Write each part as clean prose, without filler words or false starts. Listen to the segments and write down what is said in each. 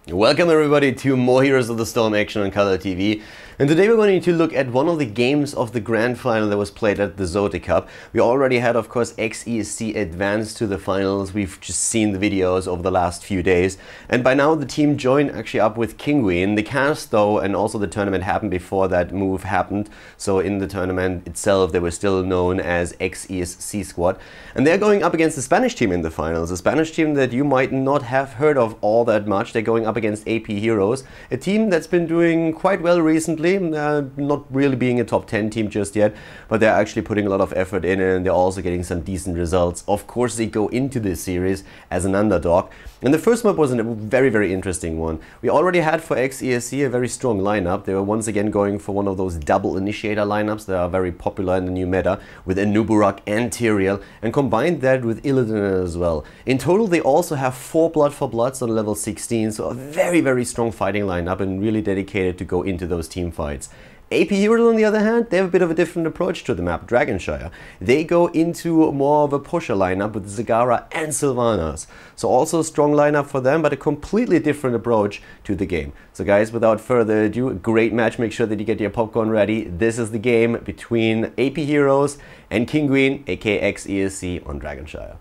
Welcome everybody to more Heroes of the Storm action on Khaldor TV. And today we're going to look at one of the games of the grand final that was played at the Zote Cup. We already had, of course, XESC advance to the finals. We've just seen the videos over the last few days. And by now the team joined actually up with Kinguin. The cast though, and also the tournament happened before that move happened. So in the tournament itself they were still known as XESC squad. And they're going up against the Spanish team in the finals. A Spanish team that you might not have heard of all that much. They're going up against ApHeroes, a team that's been doing quite well recently, not really being a top 10 team just yet, but they're actually putting a lot of effort in and they're also getting some decent results. Of course, they go into this series as an underdog. And the first map was a very interesting one. We already had for XESC a very strong lineup. They were once again going for one of those double initiator lineups that are very popular in the new meta, with Nuburak and Tyrael, and combined that with Illidan as well. In total, they also have 4 Blood for Bloods on level 16, so a very strong fighting lineup and really dedicated to go into those team fights. ApHeroes, on the other hand, they have a bit of a different approach to the map, Shire. They go into more of a pusher lineup with Zagara and Sylvanas. So also a strong lineup for them, but a completely different approach to the game. So guys, without further ado, a great match. Make sure that you get your popcorn ready. This is the game between ApHeroes and Kinguin, aka XESC, on Shire.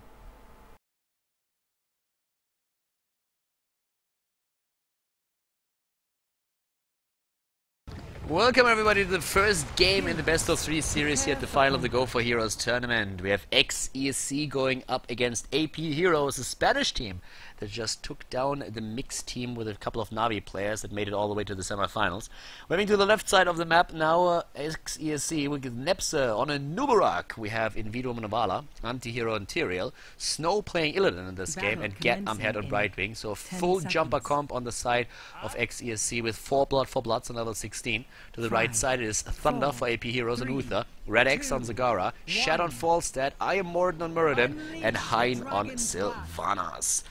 Welcome everybody to the first game in the best of 3 series here at the final of the GO4Heroes Tournament. We have XESC going up against ApHeroes, a Spanish team that just took down the mixed team with a couple of Navi players that made it all the way to the semifinals. Moving to the left side of the map now, XESC with Nepse on a Nuburak. We have Invido Navala, Antihero and Tyrael, Snow playing Illidan in this game, and Get Amhead on right wing. So a full jumper comp on the side of XESC with 4 Blood for Bloods on level 16. To the right side is Thunder for ApHeroes and Uther, Red X on Zagara, Shed on Falstad, I Am Morden on Muradin, and Hein on Sylvanas.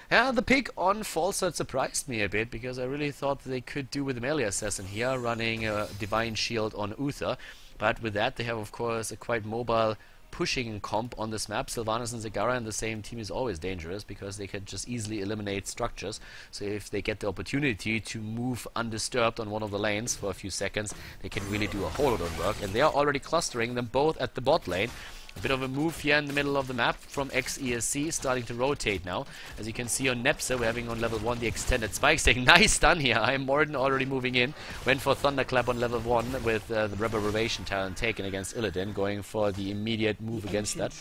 Yeah, the pick on Falstad surprised me a bit, because I really thought they could do with the melee assassin here, running a Divine Shield on Uther. But with that they have of course a quite mobile pushing comp on this map. Sylvanas and Zagara in the same team is always dangerous because they can just easily eliminate structures. So if they get the opportunity to move undisturbed on one of the lanes for a few seconds, they can really do a whole lot of work. And they are already clustering them both at the bot lane. A bit of a move here in the middle of the map from XESC, starting to rotate now. As you can see on Nepse, we're having on level 1 the extended spike stick. Nice stun here. I Am Morden already moving in. Went for Thunderclap on level 1 with the Reverberation talent taken against Illidan, going for the immediate move against that.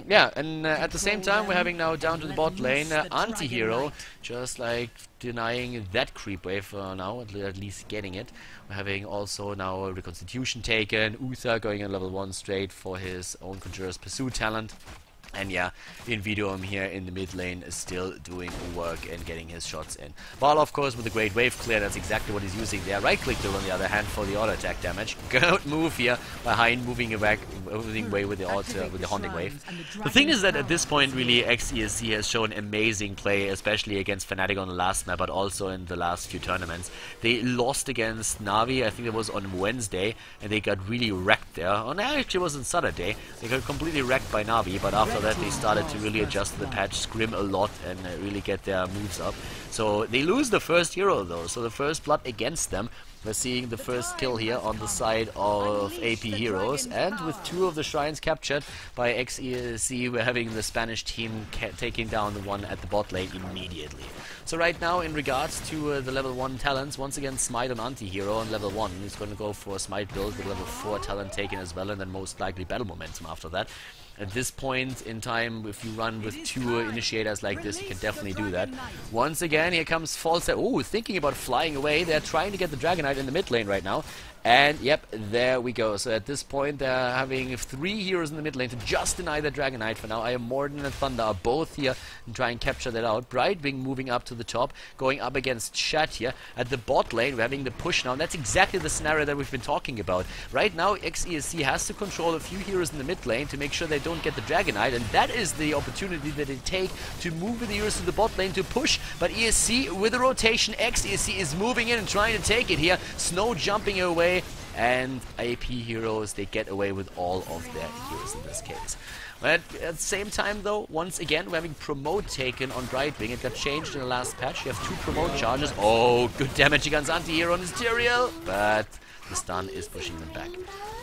Yeah, and at the same time we're having now down to the bot lane Antihero, just like denying that creep wave for now, at least getting it. We're having also now a Reconstitution taken, Uther going on level 1 straight for his own Conjurer's Pursuit talent. And yeah, Invido here in the mid lane is still doing work and getting his shots in. Ball, of course, with a great wave clear, that's exactly what he's using there. Right click on the other hand for the auto attack damage. Good move here by Hein moving away with the haunting wave. The thing is that at this point, really, XESC has shown amazing play, especially against Fnatic on the last map, but also in the last few tournaments. They lost against Navi, I think it was on Wednesday, and they got really wrecked there. On actually it was on Saturday. They got completely wrecked by Navi, but after that they started to really adjust to the patch, scrim a lot, and really get their moves up. So they lose the first hero though, so the first blood against them. We're seeing the first kill here on the side of ApHeroes, and with 2 of the shrines captured by XESC, we're having the Spanish team taking down the one at the bot lane immediately. So right now, in regards to the level 1 talents, once again Smite on Antihero on level 1. He's going to go for a Smite build with level 4 talent taken as well, and then most likely Battle Momentum after that. At this point in time, if you run with 2 initiators like this, you can definitely do that. Once again, here comes Falstad. Oh, thinking about flying away. They're trying to get the Dragonite in the mid lane right now. And yep, there we go. So at this point, they're having 3 heroes in the mid lane to just deny the Dragonite for now. I Am Morden and Thunder are both here and try and capture that out. Brightwing moving up to the top, going up against Shed here. At the bot lane, we're having the push now. And that's exactly the scenario that we've been talking about. Right now, XESC has to control a few heroes in the mid lane to make sure they don't get the Dragonite. And that is the opportunity that they take to move with the heroes to the bot lane to push. But ESC with a rotation, XESC is moving in and trying to take it here. Snow jumping away. And ApHeroes, they get away with all of their heroes in this case. But at the same time, though, once again, we're having promote taken on Brightwing. It got changed in the last patch. You have 2 promote charges. Oh, good damage against anti-hero on his Tyrael, but the stun is pushing them back.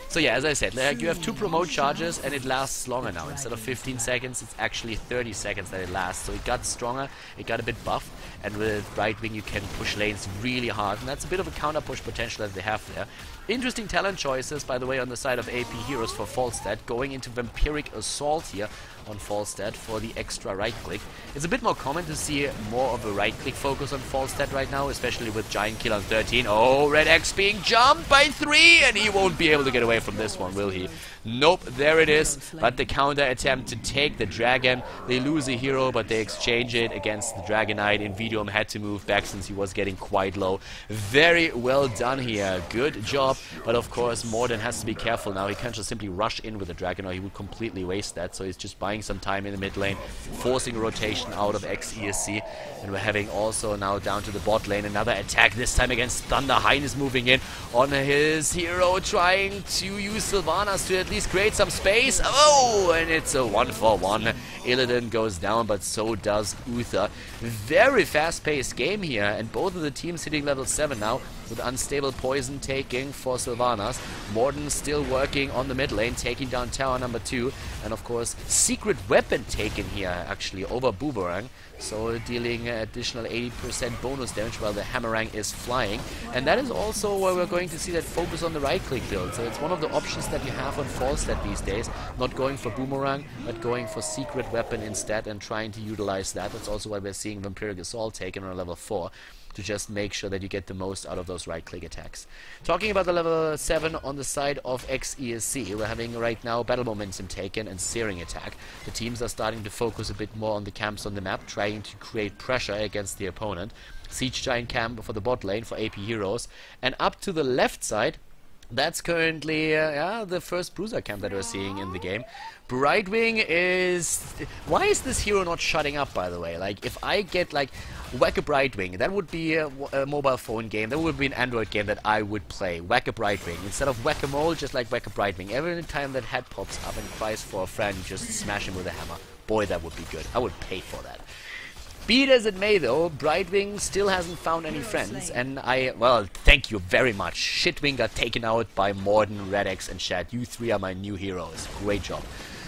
So yeah, as I said, like, you have 2 promote charges and it lasts longer now. Instead of 15 seconds, it's actually 30 seconds that it lasts. So it got stronger, it got a bit buffed, and with Brightwing you can push lanes really hard, and that's a bit of a counter push potential that they have there. Interesting talent choices, by the way, on the side of ApHeroes for Falstad, going into Vampiric Assault here on Falstad for the extra right click. It's a bit more common to see more of a right click focus on Falstad right now, especially with Giant Kill on 13. Oh, Red X being jumped by 3, and he won't be able to get away from this one, will he? Nope, there it is. But the counter attempt to take the dragon. They lose a hero, but they exchange it against the Dragonite. Invidium had to move back since he was getting quite low. Very well done here. Good job. But of course, Morden has to be careful now. He can't just simply rush in with the dragon, or he would completely waste that. So he's just buying some time in the mid lane, forcing a rotation out of XESC. And we're having also now down to the bot lane another attack, this time against Thunder. Hein is moving in on his hero, trying to use Sylvanas to at least create some space. Oh, and it's a 1-for-1. Illidan goes down, but so does Uther. Very fast-paced game here, and both of the teams hitting level 7 now, with Unstable Poison taking for Sylvanas. Morden still working on the mid lane, taking down tower number 2, and of course Secret Weapon taken here actually over Boomerang, so dealing additional 80% bonus damage while the Hammerang is flying. And that is also where we're going to see that focus on the right click build. So it's one of the options that you have on Falstad these days, not going for Boomerang but going for Secret Weapon instead and trying to utilize that. That's also why we're seeing Vampiric Assault taken on level 4, to just make sure that you get the most out of those right-click attacks. Talking about the level 7 on the side of XESC, we're having right now Battle Momentum taken and Searing Attack. The teams are starting to focus a bit more on the camps on the map, trying to create pressure against the opponent. Siege Giant camp for the bot lane for ApHeroes. And up to the left side, that's currently the first Bruiser camp that we're seeing in the game. Brightwing is... Why is this hero not shutting up, by the way? Like, if I get, like, Whack a Brightwing, that would be a mobile phone game. That would be an Android game that I would play. Whack a Brightwing. Instead of Whack-a-Mole, just like Whack a Brightwing. Every time that head pops up and cries for a friend, just smash him with a hammer. Boy, that would be good. I would pay for that. Be it as it may, though, Brightwing still hasn't found any friends, and well, thank you very much. Shitwing got taken out by Morden, Redex, and Shad. You 3 are my new heroes. Great job.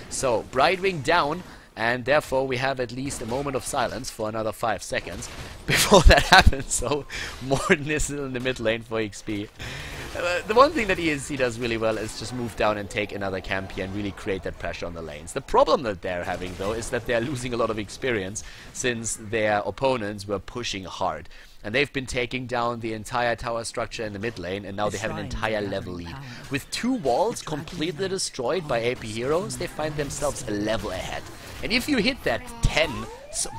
So, Brightwing down, and therefore we have at least a moment of silence for another 5 seconds before that happens. So, Morden is still in the mid lane for XP. The one thing that ESC does really well is just move down and take another camp here and really create that pressure on the lanes. The problem that they're having, though, is that they're losing a lot of experience since their opponents were pushing hard. And they've been taking down the entire tower structure in the mid lane, and now they have an entire level lead. With 2 walls completely destroyed by ApHeroes, they find themselves a level ahead. And if you hit that 10...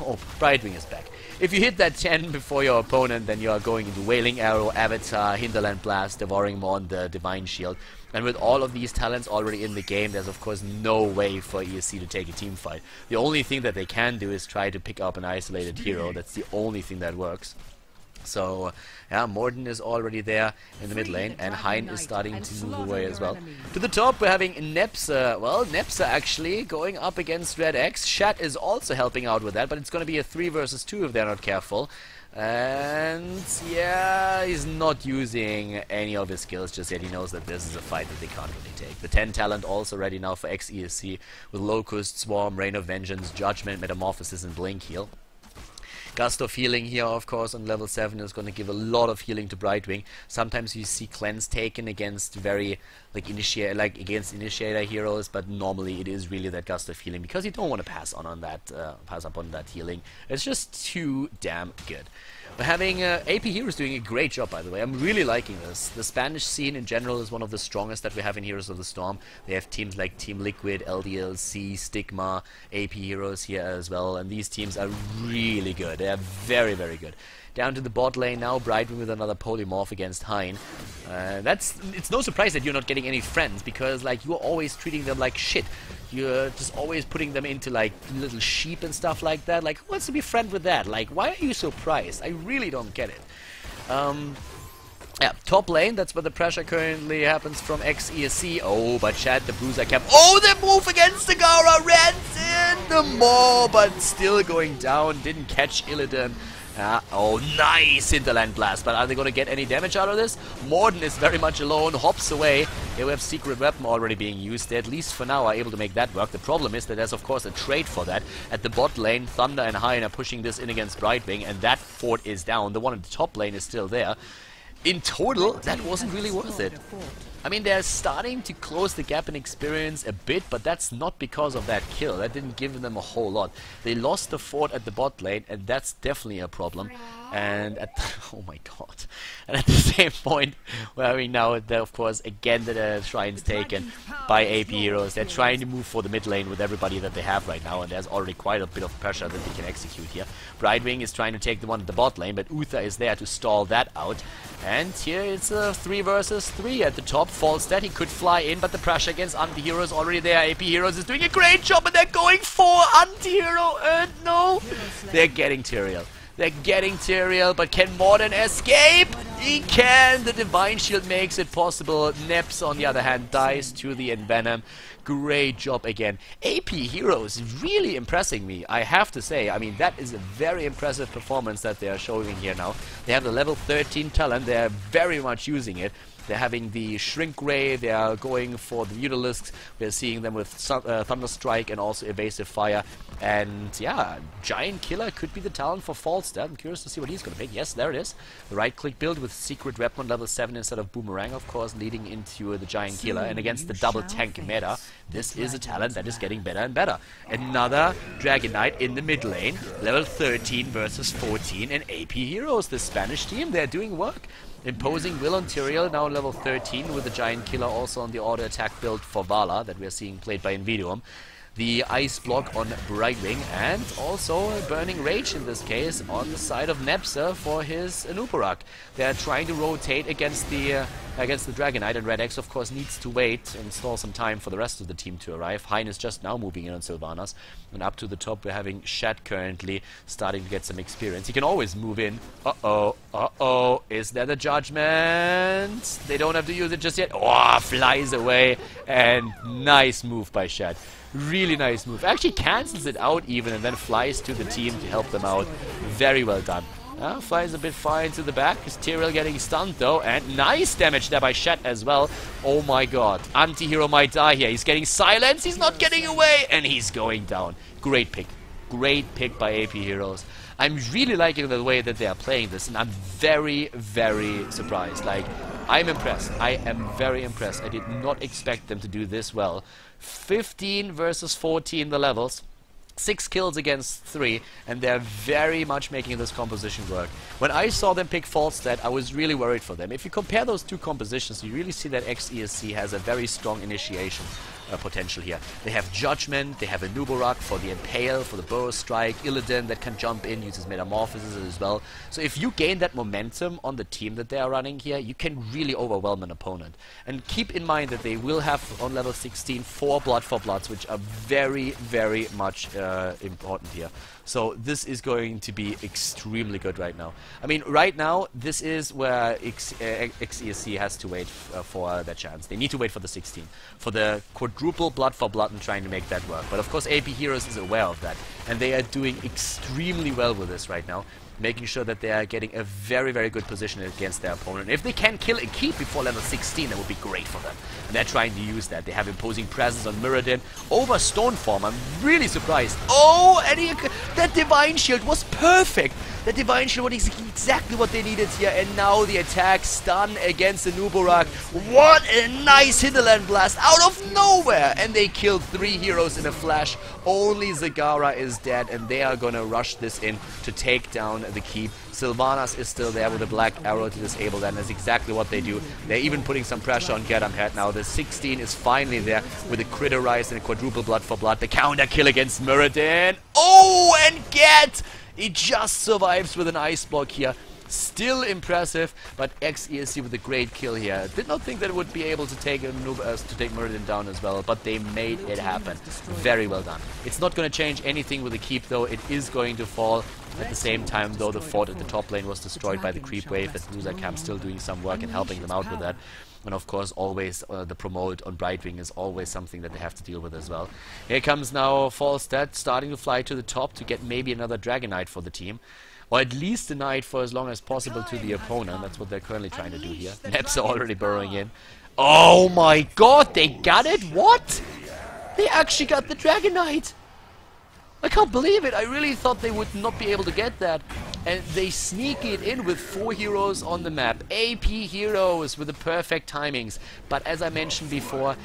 oh, Brightwing is back. If you hit that 10 before your opponent, then you are going into Wailing Arrow, Avatar, Hinterland Blast, Devouring Maw, the Divine Shield. And with all of these talents already in the game, there's of course no way for ESC to take a team fight. The only thing that they can do is try to pick up an isolated hero. That's the only thing that works. So, yeah, Morden is already there in the mid lane, and Hein is starting to move away as well. To the top, we're having Nepsa. Well, Nepsa actually going up against Red X. Shat is also helping out with that, but it's going to be a 3 versus 2 if they're not careful. And, yeah, he's not using any of his skills just yet. He knows that this is a fight that they can't really take. The 10 talent also ready now for XESC with Locust, Swarm, Rain of Vengeance, Judgment, Metamorphosis, and Blink Heal. Gust of Healing here, of course, on level 7 is going to give a lot of healing to Brightwing. Sometimes you see Cleanse taken against very, against Initiator heroes, but normally it is really that Gust of Healing, because you don't want to pass up on that healing. It's just too damn good. We're having ApHeroes doing a great job, by the way. I'm really liking this. The Spanish scene in general is one of the strongest that we have in Heroes of the Storm. They have teams like Team Liquid, LDLC, Stigma, ApHeroes here as well, and these teams are really good. They are very, very good. Down to the bot lane now, Brightwing with another polymorph against Hein. It's no surprise that you're not getting any friends, because like you're always treating them like shit. You're just always putting them into like little sheep and stuff like that. Like, who wants to be friend with that? Like, why are you so prized? I really don't get it. Yeah, top lane, that's where the pressure currently happens from XESC. Oh, but Chad, the bruiser cap. Oh, the move against Zagara, runs in the maw, but still going down. Didn't catch Illidan. Oh, nice hinterland blast, but are they going to get any damage out of this? Morden is very much alone, hops away. Here we have secret weapon already being used. They, at least for now, are able to make that work. The problem is that there's, of course, a trade for that. At the bot lane, Thunder and Hein are pushing this in against Brightwing, and that fort is down. The one in the top lane is still there. In total, that wasn't really worth it. I mean, they're starting to close the gap in experience a bit, but that's not because of that kill. That didn't give them a whole lot. They lost the fort at the bot lane, and that's definitely a problem. And at oh my god. And at the same point, we're having now, of course, again the shrine's taken by ApHeroes. They're trying to move for the mid lane with everybody that they have right now, and there's already quite a bit of pressure that they can execute here. Brightwing is trying to take the one at the bot lane, but Uther is there to stall that out. And here it's a 3 versus 3 at the top. False that he could fly in, but the pressure against anti-hero is already there. ApHeroes is doing a great job, and they're going for anti-hero. No, they're getting Tyrael. They're getting Tyrael, but can Morden escape? He can! The Divine Shield makes it possible. Neps, on the other hand, dies to the Envenom. Great job again. ApHeroes really impressing me, I have to say. I mean, that is a very impressive performance that they are showing here now. They have the level 13 talent. They're very much using it. They're having the Shrink Ray, they are going for the Mutalisks, we're seeing them with Thunderstrike and also Evasive Fire. And yeah, Giant Killer could be the talent for Falstad. I'm curious to see what he's going to pick. Yes, there it is. The right-click build with Secret Weapon level 7 instead of Boomerang, of course, leading into the Giant Killer. And against the double tank meta, this is a talent that is getting better and better. Another Dragon Knight in the mid lane, level 13 versus 14, and ApHeroes, the Spanish team, they're doing work. Imposing Will on Tyrael, now level 13, with the Giant Killer also on the auto attack build for Vala that we are seeing played by Invidium. The Ice Block on Brightwing, and also a Burning Rage in this case on the side of Nepsa for his Anubarak. They're trying to rotate against the Dragon Knight, and Red X of course needs to wait and stall some time for the rest of the team to arrive. Hein is just now moving in on Sylvanas, and up to the top we're having Shat currently starting to get some experience. He can always move in. Uh-oh, is there the Judgment? They don't have to use it just yet. Oh, flies away, and nice move by Shat. Really nice move. Actually cancels it out even and then flies to the team to help them out. Very well done. Flies a bit far into the back. Is Tyrael getting stunned though? And nice damage there by Shat as well. Oh my god. Anti-hero might die here. He's getting silenced. He's not getting away. And he's going down. Great pick. Great pick by ApHeroes. I'm really liking the way that they are playing this, and I'm very, very surprised. Like, I'm impressed. I am very impressed. I did not expect them to do this well. 15 versus 14 the levels. 6 kills against 3, and they're very much making this composition work. When I saw them pick Falstad, I was really worried for them. If you compare those two compositions, you really see that XESC has a very strong initiation potential here. They have Judgment, they have a Nubarak for the Impale, for the Burrow Strike, Illidan that can jump in, uses Metamorphosis as well. So if you gain that momentum on the team that they are running here, you can really overwhelm an opponent. And keep in mind that they will have on level 16 4 Blood for Bloods, which are very, very much important here. So this is going to be extremely good right now. I mean, right now, this is where XESC has to wait for their chance. They need to wait for the 16. For the quadruple Blood for Blood and trying to make that work. But of course, ApHeroes is aware of that. And they are doing extremely well with this right now. Making sure that they are getting a very, very good position against their opponent. If they can kill a keep before level 16, that would be great for them. And they're trying to use that. They have imposing presence on Mirrodin over Stoneform. I'm really surprised. Oh, and that Divine Shield was perfect. The Divine Shield was exactly what they needed here. And now the attack stun against the Nubarak. What a nice hinterland blast out of nowhere. And they killed 3 heroes in a flash. Only Zagara is dead, and they are gonna rush this in to take down the keep. Sylvanas is still there with a black arrow to disable that, and that's exactly what they do. They're even putting some pressure on Gadamhead now. The 16 is finally there with a Critter Rise and a quadruple Blood for Blood. The counter kill against Mirrodin. Oh, and Get! He just survives with an Ice Block here. Still impressive, but XESC with a great kill here. Did not think that it would be able to take Muradin down as well, but they made it happen. Very well done. It's not going to change anything with the keep though. It is going to fall. At the same time though, the fort at the top lane was destroyed by the creep wave. That Bruiser Camp still doing some work and helping them out with that. And of course always the promote on Brightwing is always something that they have to deal with as well. Here comes now Falstad starting to fly to the top to get maybe another Dragon Knight for the team. Or at least a Knight for as long as possible to the opponent. That's what they're currently trying to do here. Neps are already burrowing in. Oh my god, they got it? What? They actually got the Dragon Knight! I can't believe it. I really thought they would not be able to get that. And they sneak it in with 4 heroes on the map. ApHeroes with the perfect timings. But as I mentioned before,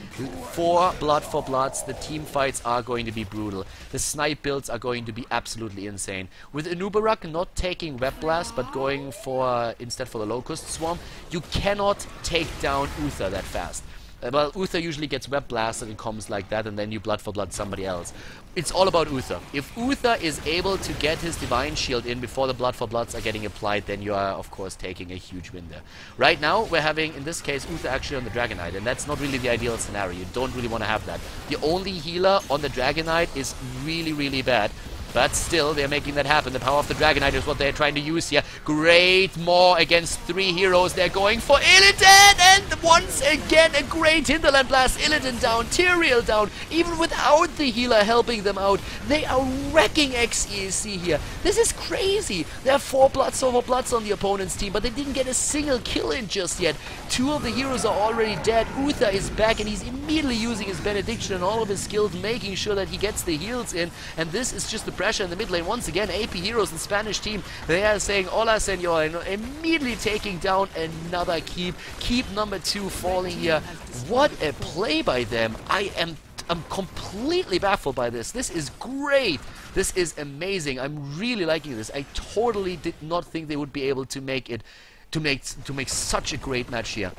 4 Blood for Bloods, the team fights are going to be brutal. The snipe builds are going to be absolutely insane. With Anubarak not taking Web Blast, but going for instead for the Locust Swarm, you cannot take down Uther that fast. Well, Uther usually gets Web Blasted and comes like that, and then you Blood for Blood somebody else. It's all about Uther. If Uther is able to get his Divine Shield in before the Blood for Bloods are getting applied, then you are, of course, taking a huge win there. Right now, we're having, in this case, Uther actually on the Dragon Knight, and that's not really the ideal scenario. You don't really want to have that. The only healer on the Dragon Knight is really, really bad. But still, they're making that happen. The power of the Dragon Knight is what they're trying to use here. Great Maw against 3 heroes. They're going for Illidan! And once again, a great Hinterland Blast. Illidan down, Tyrael down. Even without the healer helping them out, they are wrecking XESC here. This is crazy. There are 4 Bloods over Bloods on the opponent's team, but they didn't get a single kill in just yet. 2 of the heroes are already dead. Uther is back, and he's immediately using his Benediction and all of his skills, making sure that he gets the heals in. And this is just the pressure in the mid lane. Once again, ApHeroes and Spanish team, they are saying hola senor, and immediately taking down another keep. Keep number 2 falling here. What a play by them. I'm completely baffled by this. This is great. This is amazing. I'm really liking this. I totally did not think they would be able to make it, to make such a great match here.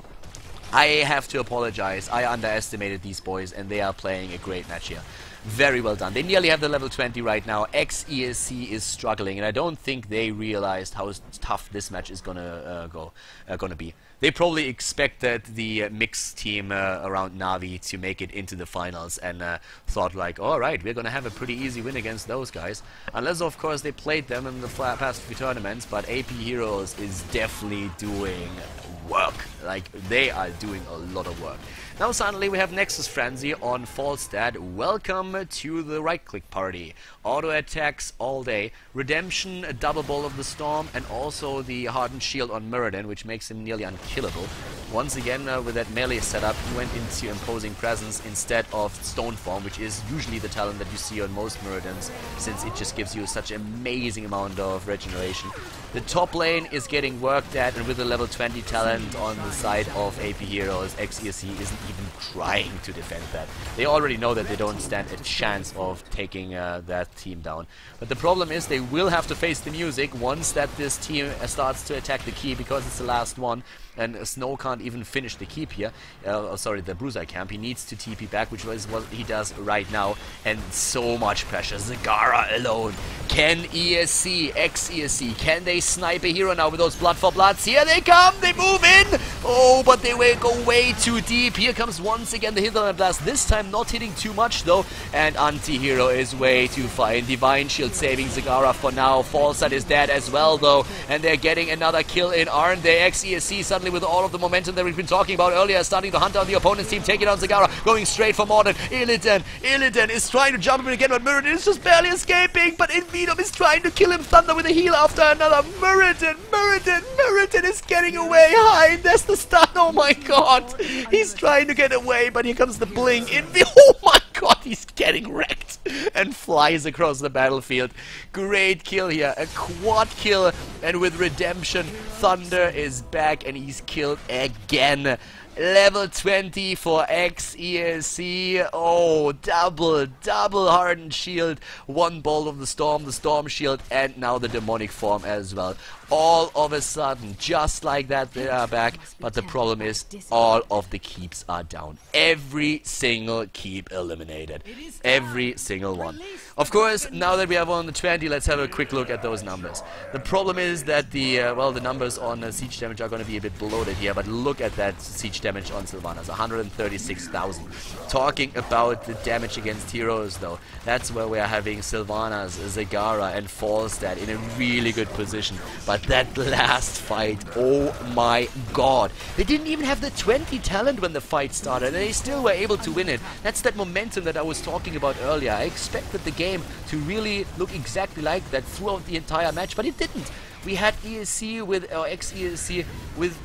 I have to apologize. I underestimated these boys, and they are playing a great match here. Very well done. They nearly have the level 20 right now. XESC is struggling, and I don't think they realized how tough this match is gonna be. They probably expected the mixed team around Na'Vi to make it into the finals, and thought like, all right, we're gonna have a pretty easy win against those guys. Unless, of course, they played them in the past few tournaments. But ApHeroes is definitely doing work. Like, they are doing a lot of work. Now suddenly we have Nexus Frenzy on Falstad. Welcome to the right-click party. Auto attacks all day. Redemption, a double Ball of the Storm, and also the Hardened Shield on Muradin, which makes him nearly unkillable. Once again, with that melee setup, he went into Imposing Presence instead of Stone Form, which is usually the talent that you see on most Muradins, since it just gives you such an amazing amount of regeneration. The top lane is getting worked at, and with the level 20 talent on the side of ApHeroes, XESC isn't even trying to defend that. They already know that they don't stand a chance of taking that team down. But the problem is they will have to face the music once that this team starts to attack the key, because it's the last one, and Snow can't even finish the keep here. Sorry, the Bruiser camp. He needs to TP back, which is what he does right now, and so much pressure. Zagara alone. Can ESC, XESC, can they snipe a hero now with those Blood for Bloods? Here they come, they move in! Oh, but they will go way too deep. Here comes once again the Hinterland Blast, this time not hitting too much though, and Anti-Hero is way too fine. Divine Shield saving Zagara for now. Falstad is dead as well though, and they're getting another kill in, aren't they? XESC suddenly with all of the momentum that we've been talking about earlier, starting to hunt down the opponent's team, taking down Zagara, going straight for Mordin. Illidan is trying to jump him again, but Muradin is just barely escaping, but Invidum is trying to kill him. Thunder with a heal after another. Muradin is getting away. High, there's the stun. Oh my god, he's trying to get away, but here comes the bling. Oh my god, he's getting wrecked and flies across the battlefield. Great kill here, a quad kill, and with Redemption, Thunder is back and he's killed again. Level 20 for XESC. Oh, double Hardened Shield, 1 Ball of the Storm Shield, and now the Demonic Form as well. All of a sudden, just like that, they are back. But the problem is, all of the keeps are down. Every single keep eliminated. Every single one. Of course, now that we have on the 20, let's have a quick look at those numbers. The problem is that the numbers on siege damage are going to be a bit bloated here, but look at that siege damage on Sylvanas, 136,000. Talking about the damage against heroes, though, that's where we are having Sylvanas, Zagara, and Falstad in a really good position. But that last fight, oh my god. They didn't even have the 20 talent when the fight started, and they still were able to win it. That's that momentum that I was talking about earlier. I expected the game to really look exactly like that throughout the entire match, but it didn't. We had ESC with, or ex-ESC with,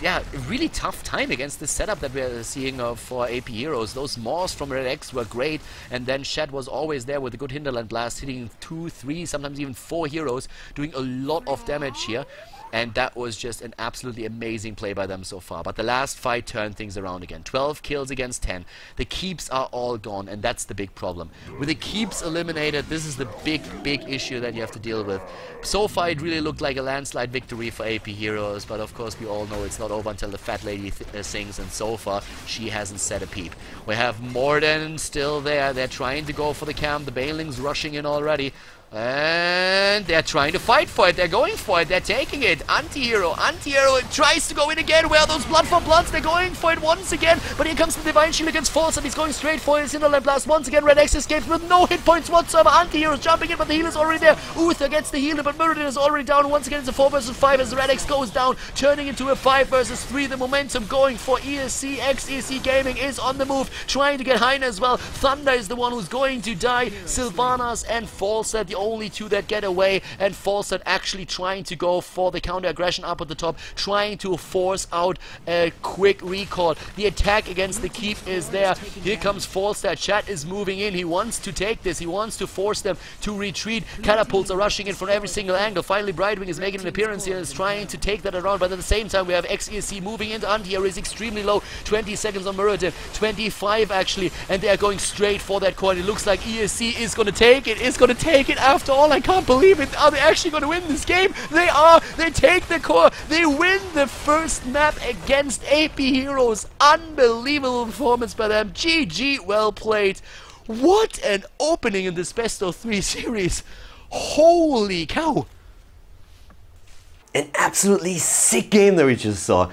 yeah, a really tough time against the setup that we're seeing for ApHeroes. Those Maws from Red X were great, and then Shed was always there with a good Hinterland Blast, hitting 2, 3, sometimes even 4 heroes, doing a lot of damage here. And that was just an absolutely amazing play by them so far. But the last fight turned things around again. 12 kills against 10. The keeps are all gone, and that's the big problem. With the keeps eliminated, this is the big issue that you have to deal with. So far, it really looked like a landslide victory for ApHeroes, but of course, we all know it's not over until the fat lady sings, and so far, she hasn't said a peep. We have Morden still there. They're trying to go for the camp. The Banelings rushing in already. And they're trying to fight for it. They're going for it. They're taking it. Anti-hero tries to go in again. Where are those blood for bloods? They're going for it once again. But here comes the Divine Shield against False, and he's going straight for his Hinterland Blast. Once again, Red X escapes with no hit points whatsoever. Anti-hero jumping in, but the healer's already there. Uther gets the healer, but Muradin is already down. Once again, it's a 4 versus 5 as Red X goes down, turning into a 5 versus 3. The momentum going for ESC. Ex-ESC Gaming is on the move, trying to get Heine as well. Thunder is the one who's going to die. Sylvanas and Falstad, the only two that get away, and Falstad actually trying to go for the counter aggression up at the top, trying to force out a quick recall. The attack against the keep is there. Here comes Falstad. Chat is moving in. He wants to take this. He wants to force them to retreat. Catapults are rushing in from every single angle. Finally, Brightwing is making an appearance here and is trying to take that around, but at the same time, we have ex-ESC moving into Anti-Hero. Is extremely low. 20 seconds on Muradin. 25 actually, and they are going straight for that coin. It looks like ESC is going to take it. Is going to take it after all. I can't believe it. Are they actually going to win this game? They are. They take the core. They win the first map against ApHeroes. Unbelievable performance by them. GG, well played. What an opening in this best of 3 series. Holy cow. An absolutely sick game that we just saw.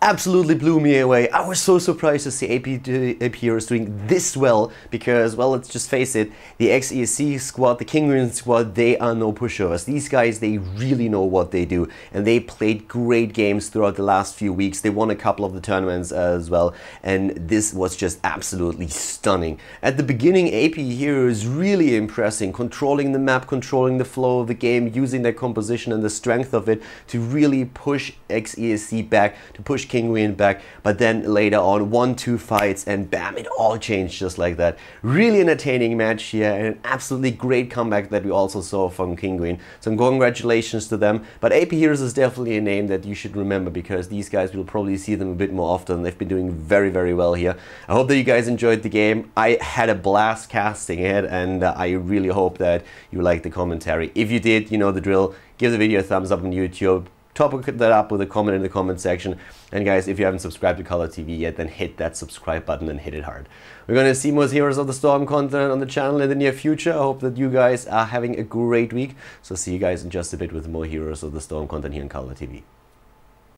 Absolutely blew me away. I was so surprised to see ApHeroes doing this well, because, well, let's just face it, the ex-ESC squad, the Kinguin squad, they are no pushovers. These guys, they really know what they do, and they played great games throughout the last few weeks. They won a couple of the tournaments as well, and this was just absolutely stunning. At the beginning, ApHeroes really impressing, controlling the map, controlling the flow of the game, using their composition and the strength of it to really push ex-ESC back, to push Kinguin back, but then later on 1-2 fights and bam, it all changed just like that. Really entertaining match here, and an absolutely great comeback that we also saw from Kinguin. So congratulations to them. But ApHeroes is definitely a name that you should remember, because these guys, will probably see them a bit more often. They've been doing very, very well here. I hope that you guys enjoyed the game. I had a blast casting it, and I really hope that you liked the commentary. If you did, you know the drill. Give the video a thumbs up on YouTube. Top that up with a comment in the comment section. And guys, if you haven't subscribed to Khaldor TV yet, then hit that subscribe button and hit it hard. We're going to see more Heroes of the Storm content on the channel in the near future. I hope that you guys are having a great week. So see you guys in just a bit with more Heroes of the Storm content here on Khaldor TV.